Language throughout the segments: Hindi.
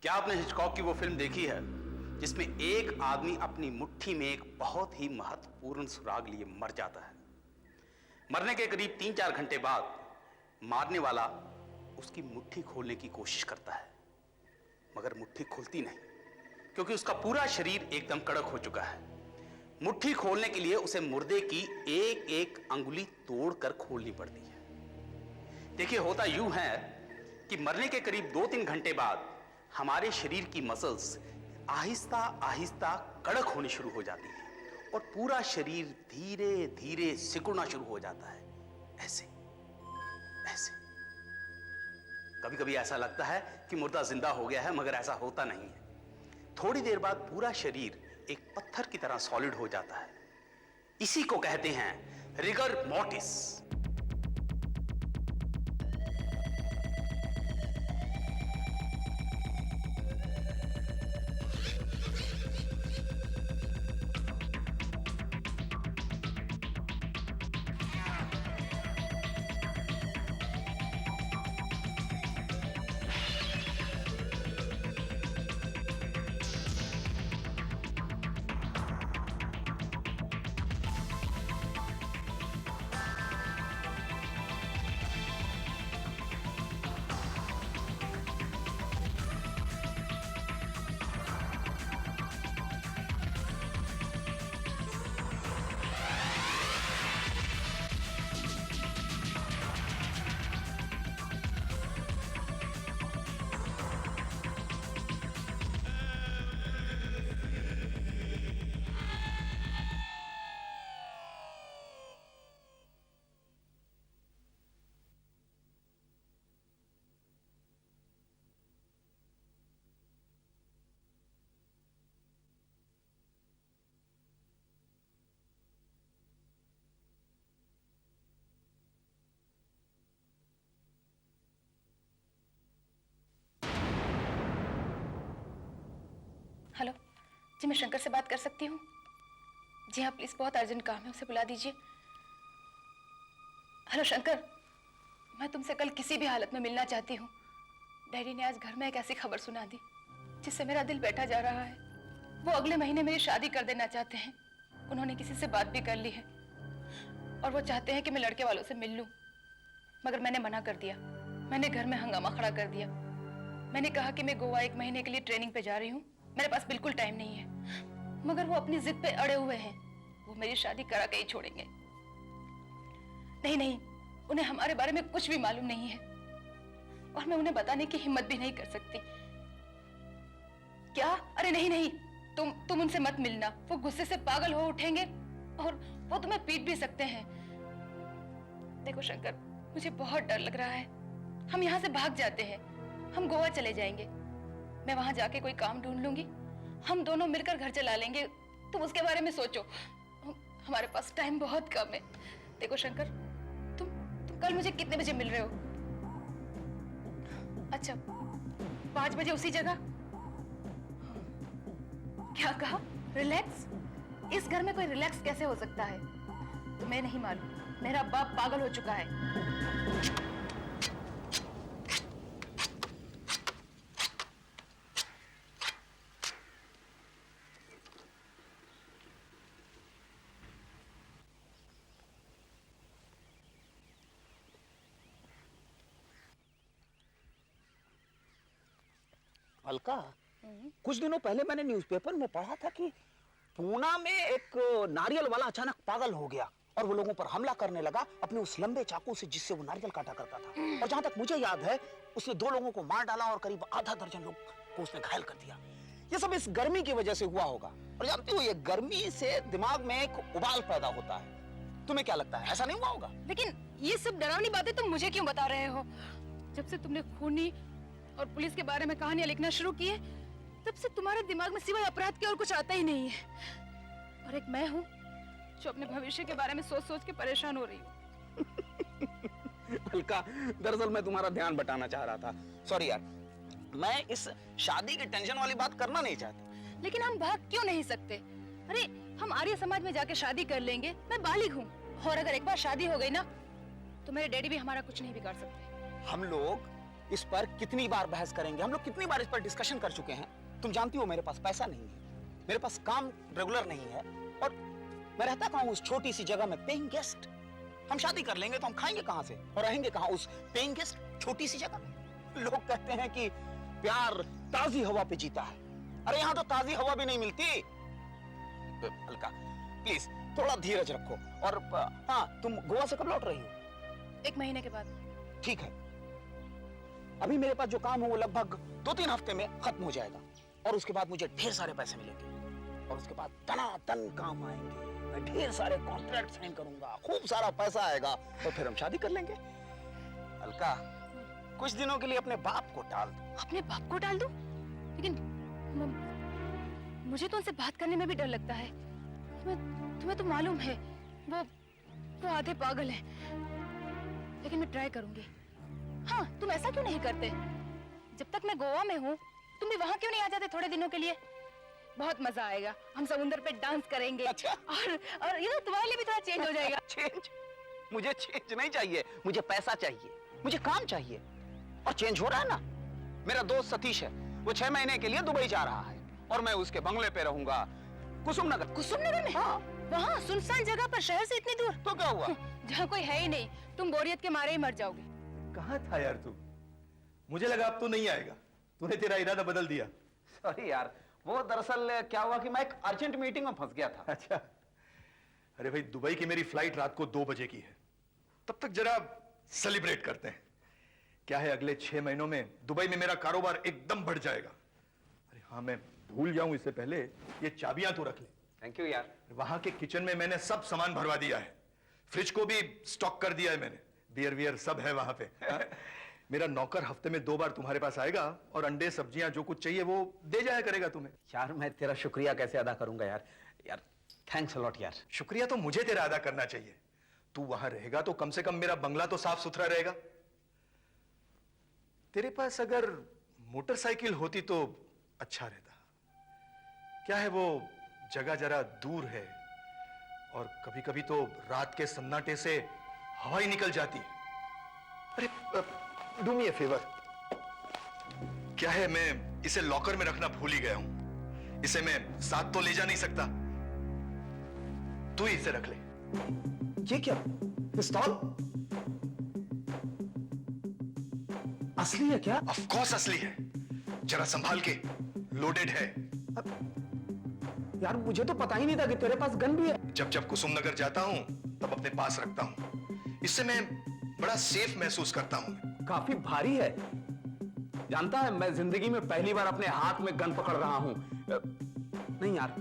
क्या आपने हिचकॉक की वो फिल्म देखी है जिसमें एक आदमी अपनी मुट्ठी में एक बहुत ही महत्वपूर्ण सुराग लिए मर जाता है? मरने के करीब 3-4 घंटे बाद मारने वाला उसकी मुट्ठी खोलने की कोशिश करता है, मगर मुट्ठी खुलती नहीं, क्योंकि उसका पूरा शरीर एकदम कड़क हो चुका है। मुट्ठी खोलने के लिए उसे मुर्दे की एक एक अंगुली तोड़कर खोलनी पड़ती है। देखिए, होता यूं है कि मरने के करीब 2-3 घंटे बाद हमारे शरीर की मसल्स आहिस्ता आहिस्ता कड़क होनी शुरू हो जाती है और पूरा शरीर धीरे धीरे सिकुड़ना शुरू हो जाता है, ऐसे ऐसे। कभी कभी ऐसा लगता है कि मुर्दा जिंदा हो गया है, मगर ऐसा होता नहीं है। थोड़ी देर बाद पूरा शरीर एक पत्थर की तरह सॉलिड हो जाता है। इसी को कहते हैं रिगर मोर्टिस। हेलो जी, मैं शंकर से बात कर सकती हूँ? जी हाँ प्लीज, बहुत अर्जेंट काम है, उसे बुला दीजिए। हेलो शंकर, मैं तुमसे कल किसी भी हालत में मिलना चाहती हूँ। डैडी ने आज घर में एक ऐसी खबर सुना दी जिससे मेरा दिल बैठा जा रहा है। वो अगले महीने मेरी शादी कर देना चाहते हैं। उन्होंने किसी से बात भी कर ली है और वो चाहते हैं कि मैं लड़के वालों से मिल लूं, मगर मैंने मना कर दिया। मैंने घर में हंगामा खड़ा कर दिया। मैंने कहा कि मैं गोवा 1 महीने के लिए ट्रेनिंग पे जा रही हूँ, मेरे पास बिल्कुल टाइम नहीं है। मगर वो अपनी जिद पे अड़े हुए हैं, वो मेरी शादी करा के ही छोड़ेंगे। नहीं नहीं, उन्हें हमारे बारे में कुछ भी मालूम नहीं है और मैं उन्हें बताने की हिम्मत भी नहीं कर सकती। क्या? अरे नहीं नहीं, तुम उनसे मत मिलना, वो गुस्से से पागल हो उठेंगे और वो तुम्हें पीट भी सकते हैं। देखो शंकर, मुझे बहुत डर लग रहा है। हम यहाँ से भाग जाते हैं, हम गोवा चले जाएंगे। मैं वहां जाके कोई काम ढूंढ लूंगी, हम दोनों मिलकर घर चला लेंगे। तुम उसके बारे में सोचो, हमारे पास टाइम बहुत कम है। देखो शंकर, तुम कल मुझे कितने बजे मिल रहे हो? अच्छा, 5 बजे उसी जगह? क्या कहा? रिलैक्स? इस घर में कोई रिलैक्स कैसे हो सकता है? तुम्हें नहीं मालूम, मेरा बाप पागल हो चुका है। अलका, कुछ दिनों पहले मैंने न्यूज़पेपर में पढ़ा था कि पूना में एक नारियल वाला अचानक पागल हो गया और वो लोगों पर हमला करने लगा अपने उस लंबे चाकू से जिससे वो नारियल काटा करता था। और जहां तक मुझे याद है, उसने 2 लोगों को मार डाला और करीब आधा दर्जन लोग को उसने घायल कर दिया। ये सब इस गर्मी की वजह से हुआ होगा। और जानती हो, ये गर्मी से दिमाग में एक उबाल पैदा होता है। तुम्हें क्या लगता है, ऐसा नहीं हुआ होगा? लेकिन ये सब डरावनी बातें तुम मुझे क्यों बता रहे हो? जब से तुमने खूनी और पुलिस के बारे में कहानियां लिखना शुरू की है, तब से तुम्हारे दिमाग में सिवाय अपराध के और कुछ आता ही नहीं है। और एक मैं हूँ जो अपने भविष्य के बारे में सोच सोच के परेशान हो रही हूँ। अलका, दरअसल मैं तुम्हारा ध्यान बटाना चाह रहा था। सॉरी यार, मैं इस शादी की टेंशन वाली बात करना नहीं चाहता। लेकिन हम भाग क्यों नहीं सकते? अरे हम आर्य समाज में जाके शादी कर लेंगे। मैं बालिग हूँ और अगर एक बार शादी हो गई ना, तो मेरे डैडी भी हमारा कुछ नहीं बिगाड़ सकते। हम लोग इस पर कितनी बार बहस करेंगे, हम लोग कितनी बार इस पर डिस्कशन कर चुके हैं। तुम जानती हो मेरे पास पैसा नहीं है, मेरे पास काम रेगुलर नहीं है, और मैं रहता कहाँ हूँ उस छोटी सी जगह में, पेइंग गेस्ट। हम शादी कर लेंगे तो हम खाएंगे कहाँ से और रहेंगे कहाँ उस पेइंग गेस्ट छोटी सी जगह में। लोग कहते हैं कि प्यार ताजी हवा पे जीता है। अरे यहाँ तो ताजी हवा भी नहीं मिलती। अलका प्लीज थोड़ा धीरज रखो। और हाँ, तुम गोवा से कब लौट रही हो? 1 महीने के बाद। ठीक है, अभी मेरे पास जो काम है वो लगभग 2-3 हफ्ते में खत्म हो जाएगा, और उसके बाद मुझे ढेर सारे पैसे मिलेंगे, और उसके बाद तनातन काम आएंगे, मैं ढेर सारे कॉन्ट्रैक्ट साइन करूंगा, खूब सारा पैसा आएगा, और फिर हम शादी कर लेंगे। अलका, कुछ दिनों के लिए अपने बाप को टाल दो। अपने बाप को टाल दूं? लेकिन मुझे तो उनसे बात करने में भी डर लगता है। तुम्हें तो मालूम है वो आधे पागल हैं। लेकिन मैं ट्राई करूंगी। हाँ, तुम ऐसा क्यों नहीं करते? जब तक मैं गोवा में हूँ तुम भी वहाँ क्यों नहीं आ जाते थोड़े दिनों के लिए? बहुत मजा आएगा, हम समुद्र पे डांस करेंगे। अच्छा। और ये तुम्हारे लिए भी थोड़ा चेंज हो जाएगा। चेंज? मुझे चेंज नहीं चाहिए, मुझे पैसा चाहिए, मुझे काम चाहिए, और चेंज हो रहा है ना। मेरा दोस्त सतीश है, वो 6 महीने के लिए दुबई जा रहा है, और मैं उसके बंगले पे रहूंगा कुसुम नगर। कुसुम नगर में? हाँ। वहाँ सुनसान जगह पर, शहर से इतनी दूर? तो क्या हुआ? जहाँ कोई है ही नहीं, तुम बोरियत के मारे ही मर जाओगे। कहाँ था यार तू? मुझे लगा अब तू नहीं आएगा, तूने तेरा इरादा बदल दिया। सॉरी यार, वो दरअसल क्या हुआ कि मैं एक अर्जेंट मीटिंग में फंस गया था। अच्छा, अरे भाई दुबई की मेरी फ्लाइट रात को 2 बजे की है, तब तक जरा सेलिब्रेट करते हैं। क्या है, अगले 6 महीनों में दुबई में मेरा कारोबार एकदम बढ़ जाएगा। अरे हाँ, मैं भूल जाऊं इससे पहले ये चाबियां तो रख ले। थैंक यू यार। वहां के किचन में मैंने सब सामान भरवा दिया है, फ्रिज को भी स्टॉक कर दिया है मैंने, बियर वियर सब है वहां पे। मेरा नौकर हफ्ते में 2 बार तुम्हारे पास आएगा और अंडे सब्जियां जो कुछ चाहिए वो दे जाया करेगा तुम्हें। यार मैं तेरा शुक्रिया कैसे अदा करूंगा यार। यार थैंक्स अ लॉट यार। शुक्रिया तो मुझे तेरा अदा करना चाहिए। तू वहां रहेगा तो कम से कम मेरा बंगला तो साफ सुथरा रहेगा। तेरे पास अगर मोटरसाइकिल होती तो अच्छा रहता। क्या है, वो जगह जरा दूर है, और कभी कभी तो रात के सन्नाटे से हवा ही निकल जाती है। अरे डू मी ए फेवर, क्या है, मैं इसे लॉकर में रखना भूल ही गया हूं। इसे मैं साथ तो ले जा नहीं सकता, तू ही इसे रख ले। ये क्या, पिस्तौल? असली है क्या? ऑफ कोर्स असली है, जरा संभाल के, लोडेड है। यार मुझे तो पता ही नहीं था कि तेरे पास गन भी है। जब जब कुसुम नगर जाता हूं तब अपने पास रखता हूं, इससे मैं बड़ा सेफ महसूस करता हूं। काफी भारी है। जानता है, मैं जिंदगी में पहली बार अपने हाथ में गन पकड़ रहा हूं। नहीं यार,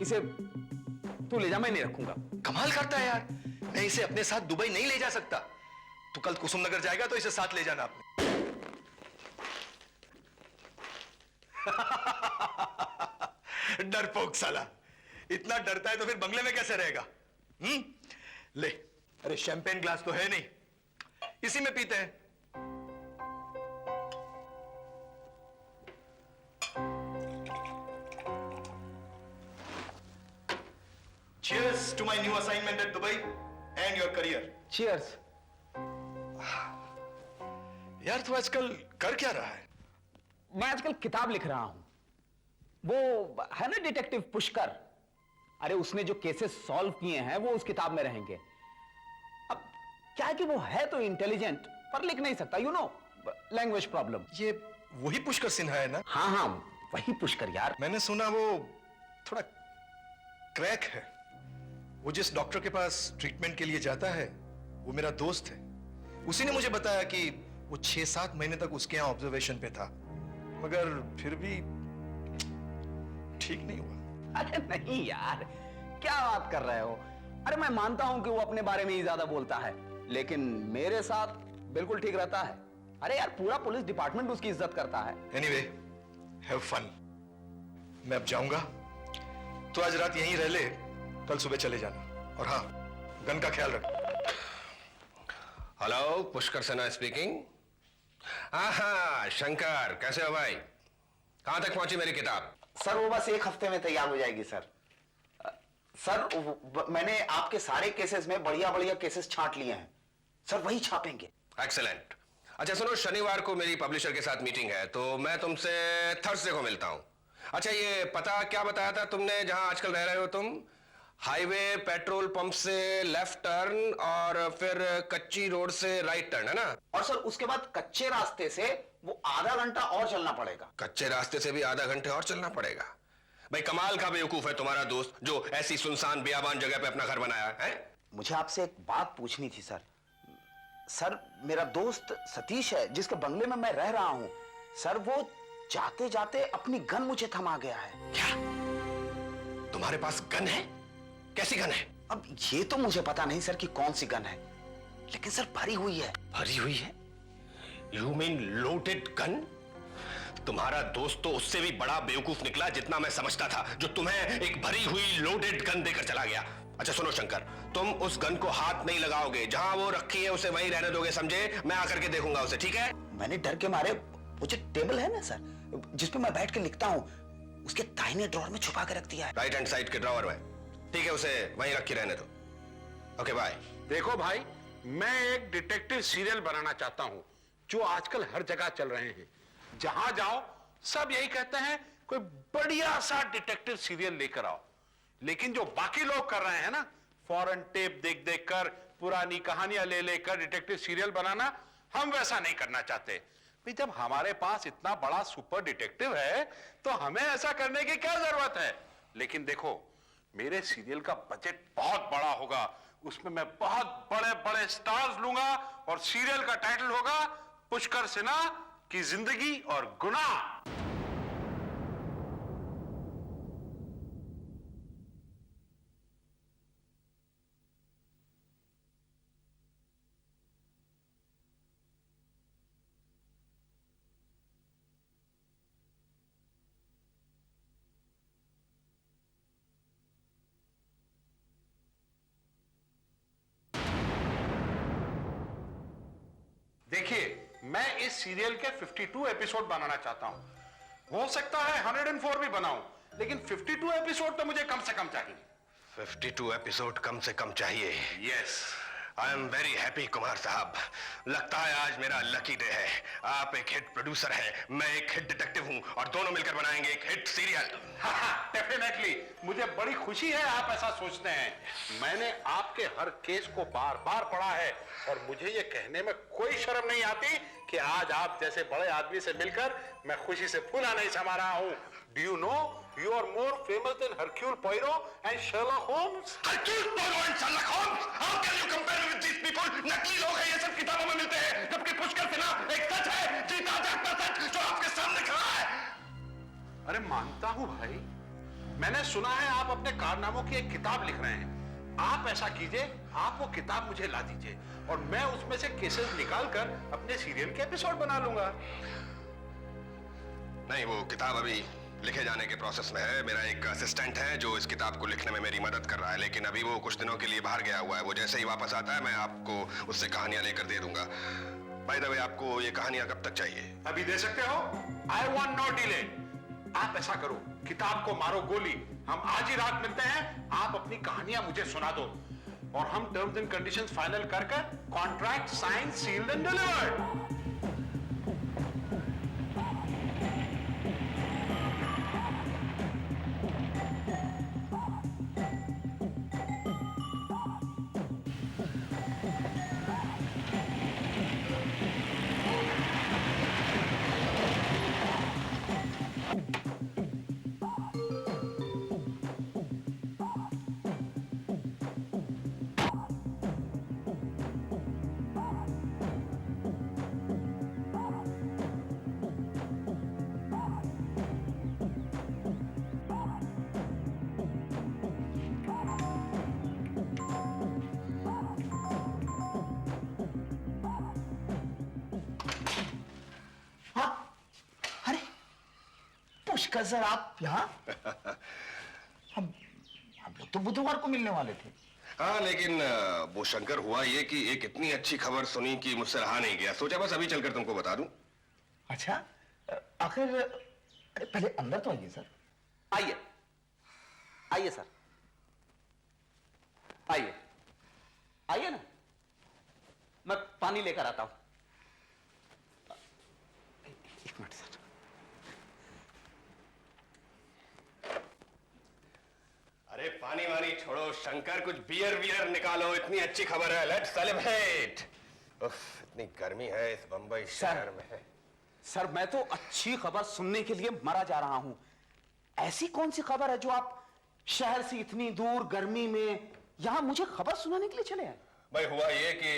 इसे तू ले जा, मैं नहीं रखूंगा। कमाल करता है यार, मैं इसे अपने साथ दुबई नहीं ले जा सकता। तू कल कुसुम नगर जाएगा तो इसे साथ ले जाना अपने। डरपोक साला, इतना डरता है तो फिर बंगले में कैसे रहेगा? ले, अरे शैंपेन ग्लास तो है नहीं, इसी में पीते हैं। Cheers to my new assignment at Dubai and your career. Cheers. यार तू आजकल कर क्या रहा है? मैं आजकल किताब लिख रहा हूं। वो है ना डिटेक्टिव पुष्कर, अरे उसने जो केसेस सॉल्व किए हैं वो उस किताब में रहेंगे। अब क्या है कि वो है तो इंटेलिजेंट पर लिख नहीं सकता, यू नो, लैंग्वेज प्रॉब्लम। ये वही पुष्कर सिन्हा है ना? हाँ हाँ, वही पुष्कर यार। मैंने सुना वो थोड़ा क्रैक है। वो जिस डॉक्टर के पास ट्रीटमेंट के लिए जाता है वो मेरा दोस्त है। उसी ने मुझे बताया कि वो 6-7 महीने तक उसके यहाँ ऑब्जर्वेशन पे था, मगर फिर भी ठीक नहीं हुआ। अरे नहीं यार, क्या बात कर रहे हो? अरे मैं मानता हूं कि वो अपने बारे में ही ज्यादा बोलता है, लेकिन मेरे साथ बिल्कुल ठीक रहता है। अरे यार, पूरा पुलिस डिपार्टमेंट उसकी इज्जत करता है। Anyway, have fun. मैं अब जाऊंगा, तो आज रात यहीं रह ले, कल सुबह चले जाना। और हाँ, गन का ख्याल रख। Hello, Pushkar Sinha speaking. हाँ, शंकर कैसे हो भाई? कहां तक पहुंची मेरी किताब? सर वो बस 1 हफ्ते में तैयार हो जाएगी सर। सर मैंने आपके सारे केसेस में बढ़िया बढ़िया केसेस छांट लिए हैं सर, वही छापेंगे। एक्सीलेंट। अच्छा सुनो, शनिवार को मेरी पब्लिशर के साथ मीटिंग है, तो मैं तुमसे थर्सडे को मिलता हूं। अच्छा ये पता क्या बताया था तुमने जहां आजकल रह रहे हो तुम? हाईवे पेट्रोल पंप से लेफ्ट टर्न और फिर कच्ची रोड से राइट टर्न, है ना? और सर उसके बाद कच्चे रास्ते से वो आधा घंटा और चलना पड़ेगा। कच्चे रास्ते से भी आधा घंटे और चलना पड़ेगा? भाई कमाल का बेवकूफ है तुम्हारा दोस्त जो ऐसी सुनसान बियाबान जगह पे अपना घर बनाया है। मुझे आपसे एक बात पूछनी थी सर। सर मेरा दोस्त सतीश है जिसके बंगले में मैं रह रहा हूं, सर वो जाते जाते अपनी गन मुझे थमा गया है। क्या तुम्हारे पास गन है? कैसी गन है? अब ये तो मुझे पता नहीं सर कि कौन सी गन है, लेकिन सर भरी हुई है। भरी हुई है? You mean loaded gun? तुम्हारा दोस्त तो उससे भी बड़ा बेवकूफ निकला जितना मैं समझता था, जो तुम्हें एक भरी हुई लोडेड गन देकर चला गया। अच्छा सुनो शंकर, तुम उस गन को हाथ नहीं लगाओगे, जहां वो रखी है उसे वहीं रहने दोगे, समझे? मैं आकर के देखूंगा उसे, ठीक है? मैंने डर के मारे वो जो टेबल है ना सर जिसपे मैं बैठ के लिखता हूं, उसके दाहिने ड्रॉअर में छुपा के रख दिया है। राइट हैंड साइड के ड्रॉअर में? ठीक है, उसे वहीं रख के रहने दो। Okay bye. देखो भाई, मैं एक डिटेक्टिव सीरियल बनाना चाहता हूं जो आजकल हर जगह चल रहे हैं। जहां जाओ सब यही कहते हैं कोई बढ़िया सा डिटेक्टिव सीरियल लेकर आओ, लेकिन जो बाकी लोग कर रहे हैं ना, फॉरेन टेप देख देख कर, पुरानी कहानियां ले लेकर डिटेक्टिव सीरियल बनाना, हम वैसा नहीं करना चाहते। भाई जब हमारे पास इतना बड़ा सुपर डिटेक्टिव है तो हमें ऐसा करने की क्या जरूरत है? लेकिन देखो, मेरे सीरियल का बजट बहुत बड़ा होगा, उसमें मैं बहुत बड़े बड़े स्टार्स लूंगा और सीरियल का टाइटल होगा पुष्कर सिन्हा की जिंदगी और गुनाह। देखिए, मैं इस सीरियल के 52 एपिसोड बनाना चाहता हूं। हो सकता है 104 भी बनाऊं, लेकिन 52 एपिसोड तो मुझे कम से कम चाहिए। 52 एपिसोड कम से कम चाहिए? Yes. I am very happy Kumar साहब, लगता है आज मेरा लकी डे है। आप एक हिट प्रोड्यूसर हैं, मैं एक हिट डिटेक्टिव हूं, और दोनों मिलकर बनाएंगे एक हिट सीरियल। डेफिनेटली, मुझे बड़ी खुशी है आप ऐसा सोचते हैं। मैंने आपके हर केस को बार बार पढ़ा है और मुझे ये कहने में कोई शर्म नहीं आती कि आज आप जैसे बड़े आदमी से मिलकर मैं खुशी से फूला नहीं समा रहा हूं। Do you know you are more famous than Hercule Poirot and Sherlock Holmes? Hercule Poirot and Sherlock Holmes? How can you compare me with these people? नकली लोग हैं, ये सब किताबों में मिलते हैं, जबकि पुष्कर सिन्हा एक सच है, जीता जागता सच जो आपके सामने खड़ा है। अरे मानता हूं भाई, मैंने सुना है आप अपने कारनामों की एक किताब लिख रहे हैं। आप ऐसा कीजिए, आप वो किताब मुझे ला दीजिए और मैं उसमें से केसेस निकालकर अपने सीरियल के एपिसोड बना लूंगा। नहीं, वो किताब अभी लिखे जाने के प्रोसेस में है। मेरा एक असिस्टेंट है जो इस किताब को लिखने में मेरी मदद कर रहा है, लेकिन अभी वो कुछ दिनों के लिए बाहर गया हुआ है। वो जैसे ही वापस आता है मैं आपको उससे कहानियां लेकर दे दूंगा। बाय द वे, आपको ये कहानियां कब तक चाहिए? अभी दे सकते हो? I want no delay. आप ऐसा करो, किताब को मारो गोली, हम आज ही रात मिलते हैं, आप अपनी कहानियां मुझे सुना दो और हम टर्म्स एंड कंडीशंस फाइनल कर contract sign sealed and delivered. Pushkar sir, आप यहाँ? हम लोग तो बुधवार को मिलने वाले थे। हाँ, लेकिन वो शंकर, हुआ ये कि एक इतनी अच्छी खबर सुनी कि मुझसे रहा नहीं गया। सोचा बस अभी चलकर तुमको बता दूं। अच्छा, आखिर अरे पहले अंदर तो आइए सर। आइए आइए सर, आइए आइए ना, मैं पानी लेकर आता हूं। एक मिनट सर। अरे पानी वानी छोड़ो शंकर, कुछ बियर वियर निकालो, इतनी अच्छी खबर है, लेट्स सेलिब्रेट। उफ, इतनी गर्मी है इस बंबई शहर में। सर मैं तो अच्छी खबर सुनने के लिए मरा जा रहा हूं। ऐसी कौन सी खबर है जो आप शहर से इतनी दूर गर्मी में यहां मुझे खबर सुनाने के लिए चले आए? भाई हुआ ये कि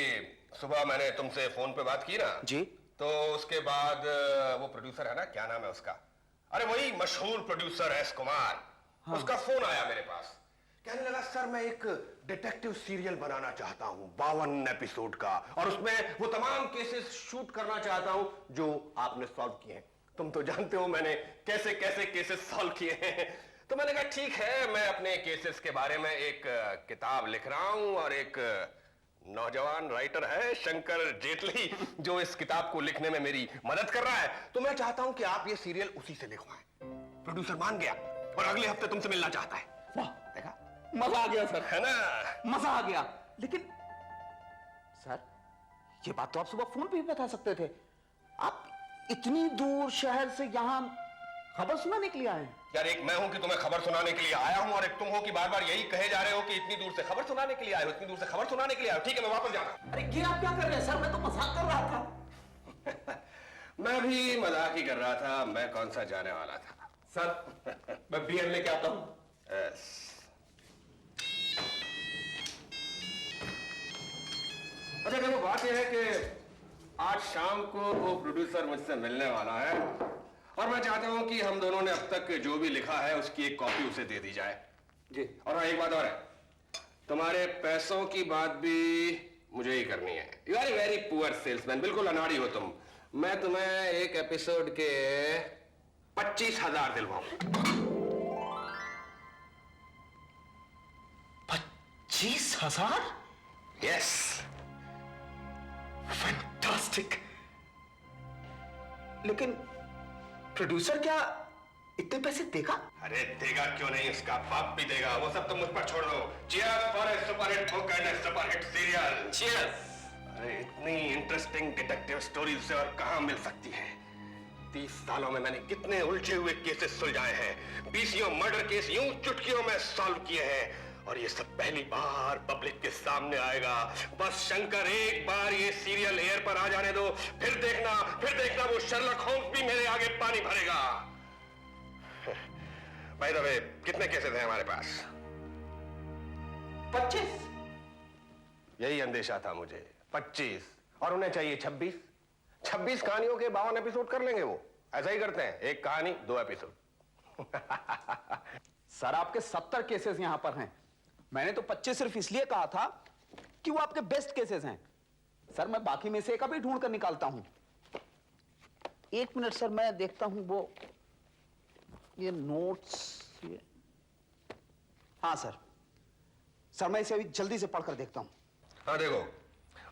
सुबह मैंने तुमसे फोन पे बात की ना जी। तो उसके बाद वो प्रोड्यूसर है ना, क्या नाम है उसका, अरे वही मशहूर प्रोड्यूसर एस कुमार, उसका फोन आया मेरे पास, कहने लगा सर मैं एक डिटेक्टिव सीरियल बनाना चाहता हूं 52 एपिसोड का, और उसमें वो तमाम केसेस शूट करना चाहता हूं जो आपने सॉल्व किए हैं। तुम तो जानते हो मैंने कैसे कैसे केसेस सॉल्व किए हैं। तो मैंने कहा ठीक है, मैं अपने केसेस के बारे में एक किताब लिख रहा हूं, और एक नौजवान राइटर है शंकर जेटली जो इस किताब को लिखने में मेरी मदद कर रहा है, तो मैं चाहता हूं कि आप ये सीरियल उसी से लिखवाएं। प्रोड्यूसर मान गया और अगले हफ्ते तुमसे मिलना चाहता है। वाह, देखा, मजा आ गया सर, है ना? मजा आ गया। लेकिन सर ये बात तो आप सुबह फोन पे भी बता सकते थे। आप इतनी दूर शहर से यहां खबर सुनाने के लिए आए हैं? यार एक मैं हूं कि तुम्हें खबर सुनाने के लिए आया हूं, और एक तुम हो कि बार बार यही कहे जा रहे हो कि इतनी दूर से खबर सुनाने के लिए आए हो, इतनी दूर से खबर सुनाने के लिए आए हो। ठीक है, मैं वापस जा रहा हूं। अरे ये आप क्या कर रहे हैं सर? मैं तो मजाक कर रहा था। मैं भी मजाक ही कर रहा था, मैं कौन सा जाने वाला था। सर मैं बियर लेके आता हूं। अच्छा देखो, बात यह है कि आज शाम को वो प्रोड्यूसर मुझसे मिलने वाला है, और मैं चाहता हूं कि हम दोनों ने अब तक जो भी लिखा है उसकी एक कॉपी उसे दे दी जाए। जी। और हाँ, एक बात और है, तुम्हारे पैसों की बात भी मुझे ही करनी है। You are a very poor salesman, बिल्कुल अनाड़ी हो तुम। मैं तुम्हें एक एपिसोड के 25,000 दिलवाऊं। 25,000? यस। फैंटास्टिक। लेकिन प्रोड्यूसर क्या इतने पैसे देगा? अरे देगा क्यों नहीं, उसका बाप भी देगा। वो सब तुम मुझ पर छोड़ दो। Cheers for a super hit book and a super hit serial. Cheers. अरे इतनी इंटरेस्टिंग डिटेक्टिव स्टोरी उसे और कहां मिल सकती है? 30 सालों में मैंने कितने उलझे हुए केसेस सुलझाए हैं, 20 मर्डर केस यूं चुटकियों में सॉल्व किए हैं, और ये सब पहली बार पब्लिक के सामने आएगा। बस शंकर एक बार ये सीरियल एयर पर आ जाने दो, फिर देखना वो शर्लक होम्स भी मेरे आगे पानी भरेगा। बाय द वे, कितने केसेस हैं हमारे पास? 25? यही अंदेशा था मुझे, 25, और उन्हें चाहिए 26। 26 कहानियों के 52 एपिसोड कर लेंगे वो। ऐसा ही करते हैं, एक कहानी 2 एपिसोड। सर आपके 70 केसेस यहां पर हैं। मैंने तो 25 सिर्फ इसलिए कहा था कि वो आपके बेस्ट केसेस हैं। सर मैं बाकी में से एक अभी ढूंढ कर निकालता हूं। 1 मिनट सर, मैं देखता हूं वो ये नोट्स। ये हाँ सर मैं इसे अभी जल्दी से पढ़कर देखता हूं। हाँ देखो,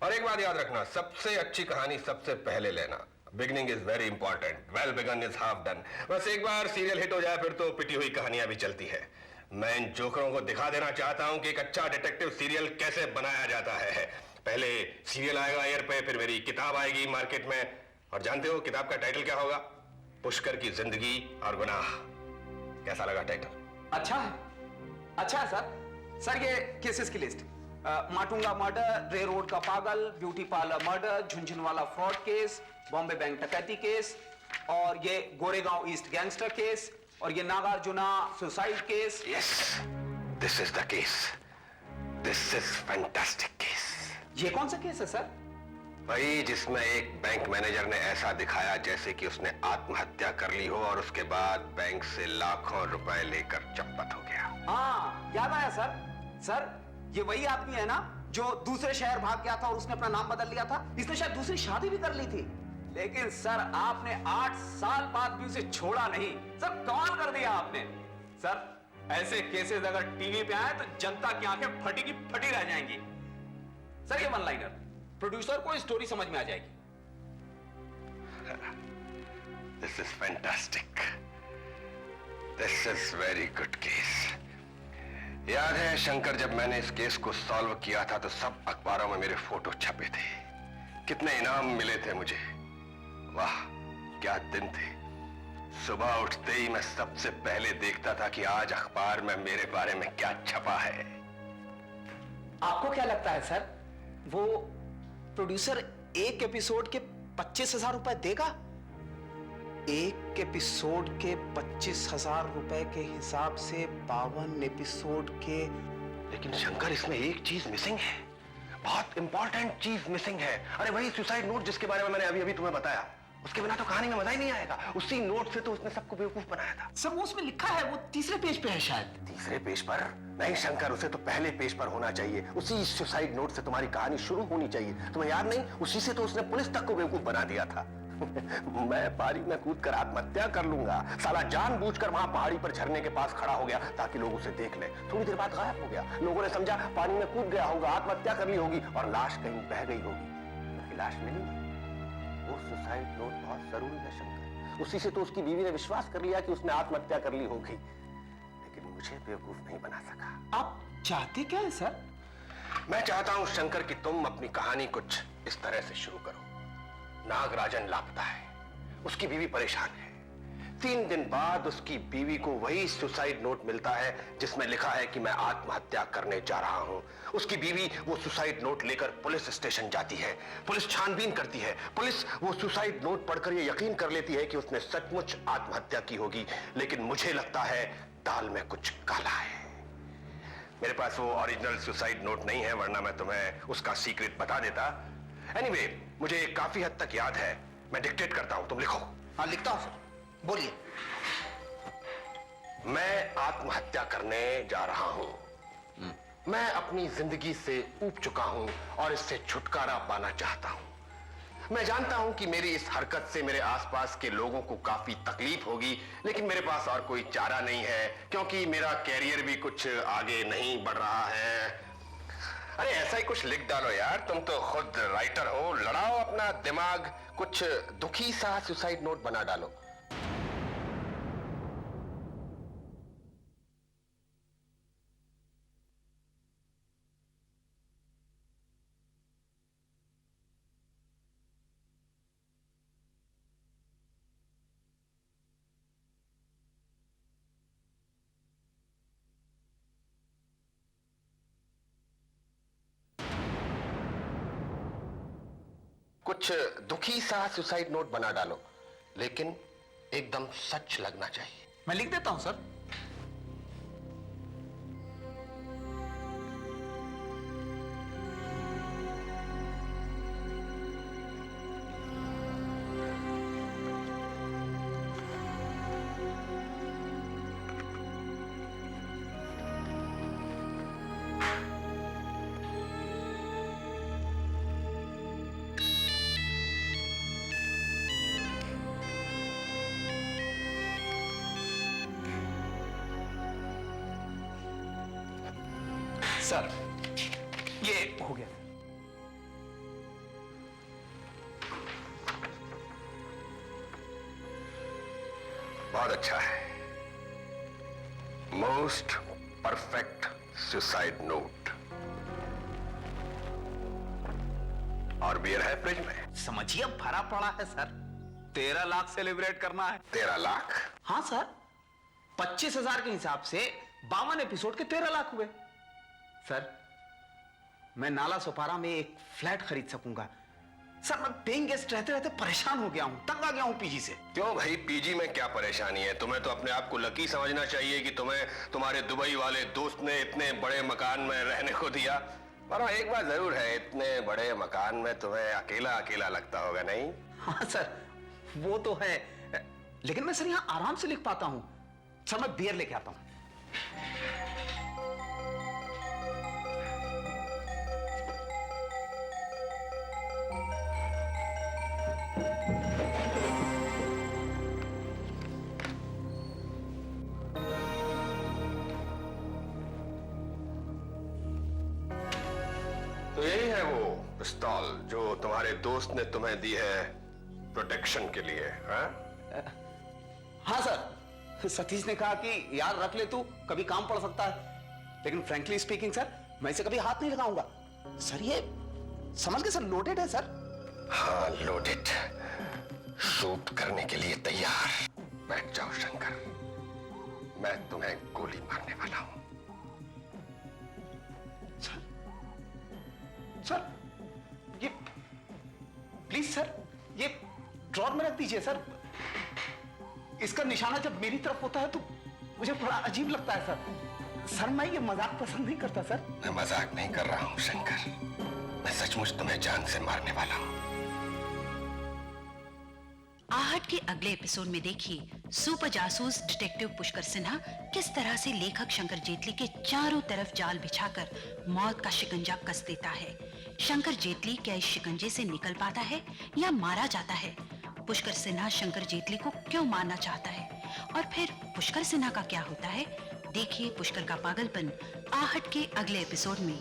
और एक बात याद रखना, सबसे अच्छी कहानी सबसे पहले लेना। Beginning is very important, well begun is half done. बस एक बार सीरियल हिट हो जाए फिर तो पिटी हुई कहानियां भी चलती है। मैं इन जोकरों को दिखा देना चाहता हूं कि एक अच्छा डिटेक्टिव सीरियल कैसे बनाया जाता है। पहले सीरियल आएगा एयर पे, फिर मेरी किताब आएगी मार्केट में, और जानते हो किताब का टाइटल क्या होगा? पुष्कर की जिंदगी और गुनाह। कैसा लगा टाइटल? अच्छा है सर ये केसेस की लिस्ट: माटुंगा मर्डर, रे रोड का पागल, beauty parlour murder, Jhunjhunwala fraud case, Bombay bank डकैती केस, और ये गोरेगांव ईस्ट गैंगस्टर केस, और ये Nagarjuna suicide case. Yes, this is the case, this is fantastic case. ये कौन सा केस है सर? भाई जिसमें एक बैंक मैनेजर ने ऐसा दिखाया जैसे कि उसने आत्महत्या कर ली हो, और उसके बाद बैंक से लाखों रुपए लेकर चंपत हो गया। हाँ याद आया सर ये वही आदमी है ना जो दूसरे शहर भाग गया था और उसने अपना नाम बदल लिया था? इसने शायद दूसरी शादी भी कर ली थी, लेकिन सर आपने 8 साल बाद भी उसे छोड़ा नहीं। सर कमाल कर दिया आपने। सर ऐसे केसेस अगर टीवी पे आए तो जनता की आंखें फटी की फटी रह जाएंगी। सर ये वन लाइनर प्रोड्यूसर को स्टोरी समझ में आ जाएगी। This is fantastic, this is very good case. याद है शंकर, जब मैंने इस केस को सॉल्व किया था तो सब अखबारों में मेरे फोटो छपे थे, कितने इनाम मिले थे मुझे। वाह, क्या दिन थे। सुबह उठते ही मैं सबसे पहले देखता था कि आज अखबार में मेरे बारे में क्या छपा है। आपको क्या लगता है सर, वो प्रोड्यूसर एक एपिसोड के 25,000 रुपए देगा? एक एपिसोड के 25,000 रुपए के हिसाब से 52 एपिसोड के। लेकिन शंकर, इसमें एक चीज मिसिंग है, बहुत इंपॉर्टेंट चीज मिसिंग है। अरे वही सुसाइड नोट जिसके बारे में मैंने अभी अभी तुम्हें बताया। उसके बिना तो कहानी में मजा ही नहीं आएगा। उसी नोट से तो उसने सबको बेवकूफ बनाया था। सर वो उसमें लिखा है, वो तीसरे पेज पे है शायद। तीसरे पेज पर नहीं शंकर, उसे तो पहले पेज पर होना चाहिए। उसी सुसाइड नोट से तुम्हारी कहानी शुरू होनी चाहिए। तुम्हें याद नहीं, उसी से तो उसने पुलिस तक को बेवकूफ बना दिया था। मैं पहाड़ी में कूद कर आत्महत्या कर लूंगा। साला जानबूझकर वहां पहाड़ी पर झरने के पास खड़ा हो गया ताकि लोग उसे देख ले। थोड़ी देर बाद गायब हो गया। लोगों ने समझा पानी में कूद गया होगा, आत्महत्या कर ली होगी और लाश कहीं बह गई होगी। उसकी लाश मिली नहीं। वो सुसाइड नोट बहुत जरूरी है शंकर। उसी से तो उसकी बीवी ने विश्वास कर लिया कि उसने आत्महत्या कर ली होगी। लेकिन मुझे बेवकूफ नहीं बना सका। आप चाहते क्या है सर? मैं चाहता हूं शंकर कि तुम अपनी कहानी कुछ इस तरह से शुरू करो। नागराजन लापता है, उसकी बीवी परेशान है। 3 दिन बाद उसकी बीवी को वही सुसाइड नोट मिलता है जिसमें लिखा है कि मैं आत्महत्या करने जा रहा हूं। उसकी बीवी वो सुसाइड नोट लेकर पुलिस स्टेशन जाती है। पुलिस छानबीन करती है। पुलिस वो सुसाइड नोट पढ़कर ये यकीन कर लेती है कि उसने सचमुच आत्महत्या की होगी। लेकिन मुझे लगता है दाल में कुछ काला है। मेरे पास वो ओरिजिनल सुसाइड नोट नहीं है, वरना मैं तुम्हें उसका सीक्रेट बता देता। एनीवे, मुझे काफी हद तक याद है। मैं डिक्टेट करता हूं, तुम लिखो। हाँ लिखता हूं सर, बोलिए। मैं आत्महत्या करने जा रहा हूं। मैं अपनी जिंदगी से ऊब चुका हूं और इससे छुटकारा पाना चाहता हूं। मैं जानता हूं कि मेरी इस हरकत से मेरे आसपास के लोगों को काफी तकलीफ होगी, लेकिन मेरे पास और कोई चारा नहीं है क्योंकि मेरा कैरियर भी कुछ आगे नहीं बढ़ रहा है। अरे ऐसा ही कुछ लिख डालो यार, तुम तो खुद राइटर हो। लड़ाओ अपना दिमाग, कुछ दुखी सा सुसाइड नोट बना डालो। कुछ दुखी सा सुसाइड नोट बना डालो, लेकिन एकदम सच लगना चाहिए। मैं लिख देता हूं सर। सर ये हो गया। बहुत अच्छा है। Most perfect suicide note. और बियर है फ्रिज में। समझिए भरा पड़ा है सर। 13 लाख सेलिब्रेट करना है। 13 लाख? हाँ सर, 25,000 के हिसाब से 52 एपिसोड के 13 लाख हुए। सर मैं नाला सोपारा में एक फ्लैट खरीद सकूंगा। सर मैं पेइंग गेस्ट रहते रहते परेशान हो गया हूं, तंग आ गया हूं पीजी से। क्यों भाई, पीजी में क्या परेशानी है? तुम्हें तो अपने आप को लकी समझना चाहिए कि तुम्हें तुम्हारे दुबई वाले दोस्त ने इतने बड़े मकान में रहने को दिया। पर एक बात जरूर है, इतने बड़े मकान में तुम्हें अकेला अकेला लगता होगा, नहीं? हाँ सर वो तो है, लेकिन मैं सर यहां आराम से लिख पाता हूं। सर मैं बियर लेके आता हूं। तो यही है वो पिस्तौल जो तुम्हारे दोस्त ने तुम्हें दी है प्रोटेक्शन के लिए, हाँ? हाँ सर, सतीश ने कहा कि यार रख ले, तू कभी काम पड़ सकता है। लेकिन फ्रैंकली स्पीकिंग सर, मैं इसे कभी हाथ नहीं लगाऊंगा। सर ये समझ के सर लोडेड है सर। हाँ लोडेड। शूट करने के लिए तैयार। बैठ जाओ शंकर, मैं तुम्हें गोली मारने वाला हूं। सर, ये प्लीज सर, ये ड्रॉर में रख दीजिए सर। इसका निशाना जब मेरी तरफ होता है तो मुझे बड़ा अजीब लगता है सर। मैं ये मजाक पसंद नहीं करता सर। मैं मजाक नहीं कर रहा हूं शंकर, मैं सचमुच तुम्हें जान से मारने वाला हूं। आहट के अगले एपिसोड में देखिए सुपर जासूस डिटेक्टिव पुष्कर सिन्हा किस तरह से लेखक शंकर जेटली के चारों तरफ जाल बिछाकर मौत का शिकंजा कस देता है। शंकर जेटली क्या इस शिकंजे से निकल पाता है या मारा जाता है? पुष्कर सिन्हा शंकर जेटली को क्यों मारना चाहता है और फिर पुष्कर सिन्हा का क्या होता है? देखिए पुष्कर का पागलपन आहट के अगले एपिसोड में।